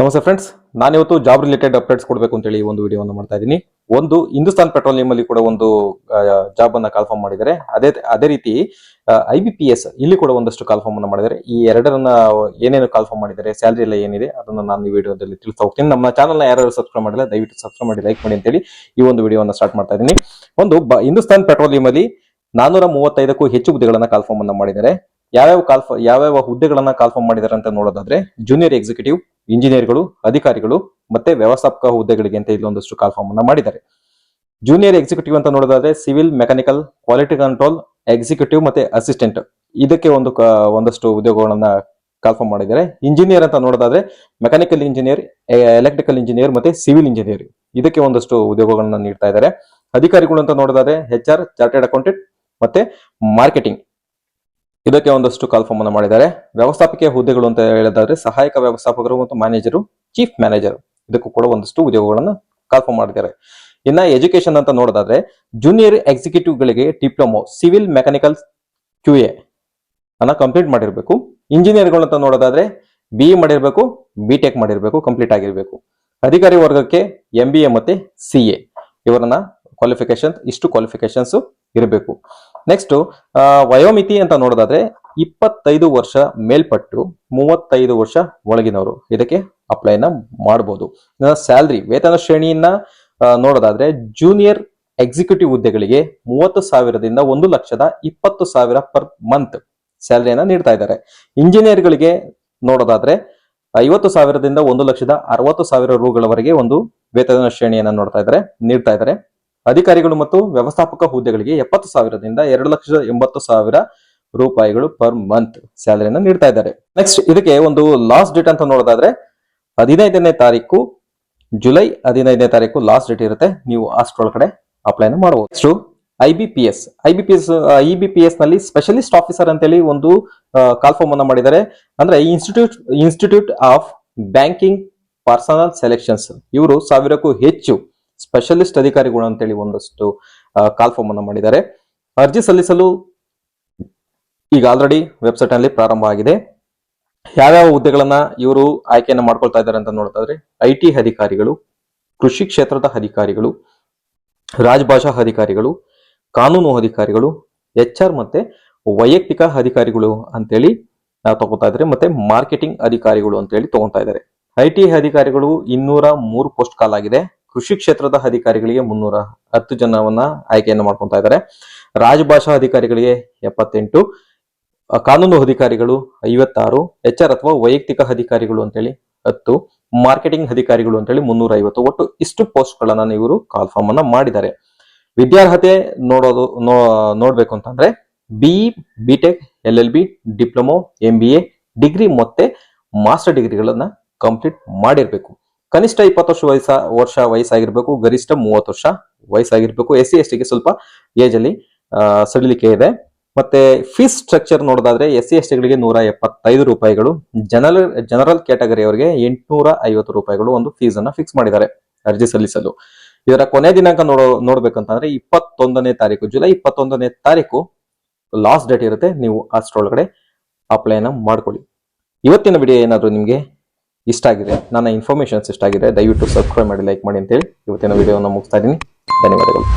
ನಮಸ್ತೆ ಫ್ರೆಂಡ್ಸ್, ನಾನಿವತ್ತು job related updates ಕೊಡಬೇಕು ಅಂತೇಳಿ ಒಂದು ವಿಡಿಯೋವನ್ನು ಮಾಡ್ತಾ ಇದ್ದೀನಿ. ಒಂದು ಹಿಂದೂಸ್ತಾನ್ ಪೆಟ್ರೋಲಿಯಂ ಅಲ್ಲಿ ಕೂಡ ಒಂದು ಜಾಬ್ ಅನ್ನ ಕಾಲ್ಫಾರ್ಮ್ ಮಾಡಿದ್ದಾರೆ. ಅದೇ ರೀತಿ IBPS ಇಲ್ಲಿ ಕೂಡ ಒಂದಷ್ಟು ಕಾಲ್ಫಾರ್ಮ್ ಅನ್ನ ಮಾಡಿದ್ದಾರೆ. ಈ ಎರಡರನ್ನ ಏನೇನು ಕಾಲ್ಫಾರ್ಮ್ ಮಾಡಿದ್ದಾರೆ, ಸ್ಯಾಲರಿ ಎಲ್ಲ ಏನಿದೆ ಅದನ್ನ ನಾನು ಈ ವಿಡಿಯೋದಲ್ಲಿ ತಿಳಿಸ್ತಾ ಹೋಗ್ತೀನಿ. ನಮ್ಮ ಚಾನಲ್ ನ ಯಾರು ಸಬ್ಸ್ಕ್ರೈಬ್ ಮಾಡಿಲ್ಲ ದಯವಿಟ್ಟು ಸಬ್ಸ್ಕ್ರೈಬ್ ಮಾಡಿ, ಲೈಕ್ ಮಾಡಿ ಅಂತೇಳಿ ಈ ಒಂದು ವಿಡಿಯೋವನ್ನು ಸ್ಟಾರ್ಟ್ ಮಾಡ್ತಾ ಇದ್ದೀನಿ. ಹಿಂದೂಸ್ತಾನ್ ಪೆಟ್ರೋಲಿಯಂ ಅಲ್ಲಿ 435ಕ್ಕೂ ಹೆಚ್ಚು ಹುದ್ದೆಗಳನ್ನ ಕಾಲ್ಫಾರ್ಮ್ ಅನ್ನ ಮಾಡಿದ್ದಾರೆ. ಯಾವ್ಯಾವ ಹುದ್ದೆಗಳನ್ನ ಕಾಲ್ಫಾರ್ಮ್ ಮಾಡಿದ್ದಾರೆ ಅಂತ ನೋಡೋದಾದ್ರೆ, ಜೂನಿಯರ್ ಎಕ್ಸಿಕ್ಯೂಟಿವ್, ಇಂಜಿನಿಯರ್ಗಳು, ಅಧಿಕಾರಿಗಳು ಮತ್ತೆ ವ್ಯವಸ್ಥಾಪಕ ಹುದ್ದೆಗಳಿಗೆ ಅಂತ ಇಲ್ಲೊಂದಷ್ಟು ಕಾಲ್ಫಾರ್ಮ್ ಅನ್ನ ಮಾಡಿದ್ದಾರೆ. ಜೂನಿಯರ್ ಎಕ್ಸಿಕ್ಯೂಟಿವ್ ಅಂತ ನೋಡೋದಾದ್ರೆ civil, mechanical, quality control, executive ಮತ್ತೆ ಅಸಿಸ್ಟೆಂಟ್ ಇದಕ್ಕೆ ಒಂದಷ್ಟು ಉದ್ಯೋಗಗಳನ್ನ ಕಾಲ್ಫಾರ್ಮ್ ಮಾಡಿದ್ದಾರೆ. ಇಂಜಿನಿಯರ್ ಅಂತ ನೋಡೋದಾದ್ರೆ ಮೆಕ್ಯಾನಿಕಲ್ ಇಂಜಿನಿಯರ್, ಎಲೆಕ್ಟ್ರಿಕಲ್ ಇಂಜಿನಿಯರ್ ಮತ್ತೆ ಸಿವಿಲ್ ಇಂಜಿನಿಯರ್ ಇದಕ್ಕೆ ಒಂದಷ್ಟು ಉದ್ಯೋಗಗಳನ್ನ ನೀಡ್ತಾ ಇದ್ದಾರೆ. ಅಧಿಕಾರಿಗಳು ಅಂತ ನೋಡೋದಾದ್ರೆ HR, ಚಾರ್ಟೆಡ್ ಅಕೌಂಟೆಂಟ್ ಮತ್ತೆ ಮಾರ್ಕೆಟಿಂಗ್ ಇದಕ್ಕೆ ಒಂದಷ್ಟು ಕಾಲ್ಫಾರ್ಮ್ ಅನ್ನ ಮಾಡಿದ್ದಾರೆ. ವ್ಯವಸ್ಥಾಪಕೀಯ ಹುದ್ದೆಗಳು ಅಂತ ಹೇಳಿದ್ರೆ ಸಹಾಯಕ ವ್ಯವಸ್ಥಾಪಕರು ಮತ್ತು ಮ್ಯಾನೇಜರು, ಚೀಫ್ ಮ್ಯಾನೇಜರ್ ಇದಕ್ಕೂ ಕೂಡ ಒಂದಷ್ಟು ಉದ್ಯೋಗಗಳನ್ನ ಕಾಲ್ಫಾರ್ಮ್ ಮಾಡಿದ್ದಾರೆ. ಇನ್ನ ಎಜುಕೇಶನ್ ಅಂತ ನೋಡೋದಾದ್ರೆ ಜೂನಿಯರ್ ಎಕ್ಸಿಕ್ಯೂಟಿವ್ ಗಳಿಗೆ ಡಿಪ್ಲೊಮೊ ಸಿವಿಲ್, ಮೆಕ್ಯಾನಿಕಲ್, QA ಅನ್ನ ಕಂಪ್ಲೀಟ್ ಮಾಡಿರ್ಬೇಕು. ಇಂಜಿನಿಯರ್ಗಳು ಅಂತ ನೋಡೋದಾದ್ರೆ BE ಮಾಡಿರ್ಬೇಕು, BTech ಮಾಡಿರ್ಬೇಕು, ಕಂಪ್ಲೀಟ್ ಆಗಿರ್ಬೇಕು. ಅಧಿಕಾರಿ ವರ್ಗಕ್ಕೆ MBA ಮತ್ತೆ CA ಇವರನ್ನ ಇಷ್ಟು ಕ್ವಾಲಿಫಿಕೇಶನ್ಸ್ ಇರಬೇಕು. ನೆಕ್ಸ್ಟ್ ವಯೋಮಿತಿ ಅಂತ ನೋಡೋದಾದ್ರೆ 25 ವರ್ಷ ಮೇಲ್ಪಟ್ಟು 35 ವರ್ಷ ಒಳಗಿನವರು ಇದಕ್ಕೆ ಅಪ್ಲೈನ ಮಾಡಬಹುದು. ಸ್ಯಾಲರಿ ವೇತನ ಶ್ರೇಣಿಯನ್ನ ನೋಡೋದಾದ್ರೆ ಜೂನಿಯರ್ ಎಕ್ಸಿಕ್ಯೂಟಿವ್ ಹುದ್ದೆಗಳಿಗೆ 30,000ದಿಂದ 1,20,000 ಪರ್ ಮಂತ್ ಸ್ಯಾಲರಿಯನ್ನ ನೀಡ್ತಾ ಇದ್ದಾರೆ. ಇಂಜಿನಿಯರ್ಗಳಿಗೆ ನೋಡೋದಾದ್ರೆ 50,000ದಿಂದ 1,60,000 ರೂಗಳವರೆಗೆ ಒಂದು ವೇತನ ಶ್ರೇಣಿಯನ್ನ ನೀಡ್ತಾ ಇದ್ದಾರೆ. ಅಧಿಕಾರಿಗಳು ಮತ್ತು ವ್ಯವಸ್ಥಾಪಕ ಹುದ್ದೆಗಳಿಗೆ 70,000ದಿಂದ 2,80,000 ರೂಪಾಯಿಗಳು ಪರ್ ಮಂತ್ ಸ್ಯಾಲರಿಯನ್ನು ನೀಡ್ತಾ ಇದ್ದಾರೆ. ನೆಕ್ಸ್ಟ್ ಇದಕ್ಕೆ ಒಂದು ಲಾಸ್ಟ್ ಡೇಟ್ ಅಂತ ನೋಡೋದಾದ್ರೆ 15ನೇ ತಾರೀಕು ಜುಲೈ 15ನೇ ತಾರೀಕು ಲಾಸ್ಟ್ ಡೇಟ್ ಇರುತ್ತೆ. ನೀವು ಅಷ್ಟರೊಳಗಡೆ ಅಪ್ಲೈನ ಮಾಡಬಹುದು. ನೆಕ್ಸ್ಟ್ IBPS ನಲ್ಲಿ ಸ್ಪೆಷಲಿಸ್ಟ್ ಆಫೀಸರ್ ಅಂತೇಳಿ ಒಂದು ಕಾಲ್ಫಾರ್ಮ್ ಅನ್ನ ಮಾಡಿದ್ದಾರೆ. ಅಂದ್ರೆ institute of banking personal selections ಇವರು 1000ಕ್ಕೂ ಹೆಚ್ಚು ಸ್ಪೆಷಲಿಸ್ಟ್ ಅಧಿಕಾರಿಗಳು ಅಂತೇಳಿ ಒಂದಷ್ಟು ಕಾಲ್ಫಾರ್ಮ್ ಅನ್ನ ಮಾಡಿದ್ದಾರೆ. ಅರ್ಜಿ ಸಲ್ಲಿಸಲು ಈಗ ಆಲ್ರೆಡಿ ವೆಬ್ಸೈಟ್ ನಲ್ಲಿ ಪ್ರಾರಂಭ ಆಗಿದೆ. ಯಾವ್ಯಾವ ಹುದ್ದೆಗಳನ್ನ ಇವರು ಆಯ್ಕೆಯನ್ನ ಮಾಡ್ಕೊಳ್ತಾ ಇದ್ದಾರೆ ಅಂತ ನೋಡ್ತಾದ್ರೆ IT ಅಧಿಕಾರಿಗಳು, ಕೃಷಿ ಕ್ಷೇತ್ರದ ಅಧಿಕಾರಿಗಳು, ರಾಜಭಾಷಾ ಅಧಿಕಾರಿಗಳು, ಕಾನೂನು ಅಧಿಕಾರಿಗಳು, HR ಮತ್ತೆ ವೈಯಕ್ತಿಕ ಅಧಿಕಾರಿಗಳು ಅಂತೇಳಿ ತಗೋತಾ ಇದ್ದಾರೆ. ಮತ್ತೆ ಮಾರ್ಕೆಟಿಂಗ್ ಅಧಿಕಾರಿಗಳು ಅಂತೇಳಿ ತಗೋತಾ ಇದ್ದಾರೆ. IT ಅಧಿಕಾರಿಗಳು 203 ಪೋಸ್ಟ್ ಕಾಲ್ ಆಗಿದೆ. ಕೃಷಿ ಕ್ಷೇತ್ರದ ಅಧಿಕಾರಿಗಳಿಗೆ 310 ಜನವನ್ನ ಆಯ್ಕೆಯನ್ನು ಮಾಡ್ಕೊತಾ ಇದ್ದಾರೆ. ರಾಜಭಾಷಾ ಅಧಿಕಾರಿಗಳಿಗೆ 78, ಕಾನೂನು ಅಧಿಕಾರಿಗಳು 56, HR ಅಥವಾ ವೈಯಕ್ತಿಕ ಅಧಿಕಾರಿಗಳು ಅಂತೇಳಿ 10, ಮಾರ್ಕೆಟಿಂಗ್ ಅಧಿಕಾರಿಗಳು ಅಂತೇಳಿ 350. ಒಟ್ಟು ಇಷ್ಟು ಪೋಸ್ಟ್ ಗಳನ್ನ ಇವರು ಕಾಲ್ಫಾರ್ಮ್ ಅನ್ನ ಮಾಡಿದ್ದಾರೆ. ವಿದ್ಯಾರ್ಹತೆ ನೋಡ್ಬೇಕು ಅಂತಂದ್ರೆ BE, BTech, LLB, diploma, MBA, degree ಮತ್ತೆ ಮಾಸ್ಟರ್ ಡಿಗ್ರಿಗಳನ್ನ ಕಂಪ್ಲೀಟ್ ಮಾಡಿರ್ಬೇಕು. ಕನಿಷ್ಠ 20 ವರ್ಷ ವಯಸ್ಸಾಗಿರ್ಬೇಕು, ಗರಿಷ್ಠ 30 ವರ್ಷ ವಯಸ್ಸಾಗಿರ್ಬೇಕು. SC ST ಗೆ ಸ್ವಲ್ಪ ಏಜ್ ಅಲ್ಲಿ ಸಡಿಲಿಕೆ ಇದೆ. ಮತ್ತೆ ಫೀಸ್ ಸ್ಟ್ರಕ್ಚರ್ ನೋಡೋದಾದ್ರೆ SC ST ಗಳಿಗೆ 175 ರೂಪಾಯಿಗಳು, ಜನರಲ್ ಕ್ಯಾಟಗರಿ ಅವರಿಗೆ 850 ರೂಪಾಯಿಗಳು ಒಂದು ಫೀಸ್ ಅನ್ನ ಫಿಕ್ಸ್ ಮಾಡಿದ್ದಾರೆ ಅರ್ಜಿ ಸಲ್ಲಿಸಲು. ಇದರ ಕೊನೆ ದಿನಾಂಕ ನೋಡ್ಬೇಕಂತಂದ್ರೆ 21ನೇ ತಾರೀಕು ಜುಲೈ 21ನೇ ತಾರೀಕು ಲಾಸ್ಟ್ ಡೇಟ್ ಇರುತ್ತೆ. ನೀವು ಅಷ್ಟರೊಳಗಡೆ ಅಪ್ಲೈನ ಮಾಡ್ಕೊಳ್ಳಿ. ಇವತ್ತಿನ ವಿಡಿಯೋ ಏನಾದ್ರು ನಿಮ್ಗೆ ಇಷ್ಟ ಆಗಿದೆ, ನನ್ನ ಇನ್ಫಾರ್ಮೇಶನ್ಸ್ ಇಷ್ಟ ಆಗಿದೆ, ದಯವಿಟ್ಟು ಸಬ್ಸ್ಕ್ರೈಬ್ ಮಾಡಿ, ಲೈಕ್ ಮಾಡಿ ಅಂತೇಳಿ ಇವತ್ತಿನ ವಿಡಿಯೋನ ಮುಗಿಸ್ತಾ ಇದ್ದೀನಿ. ಧನ್ಯವಾದಗಳು.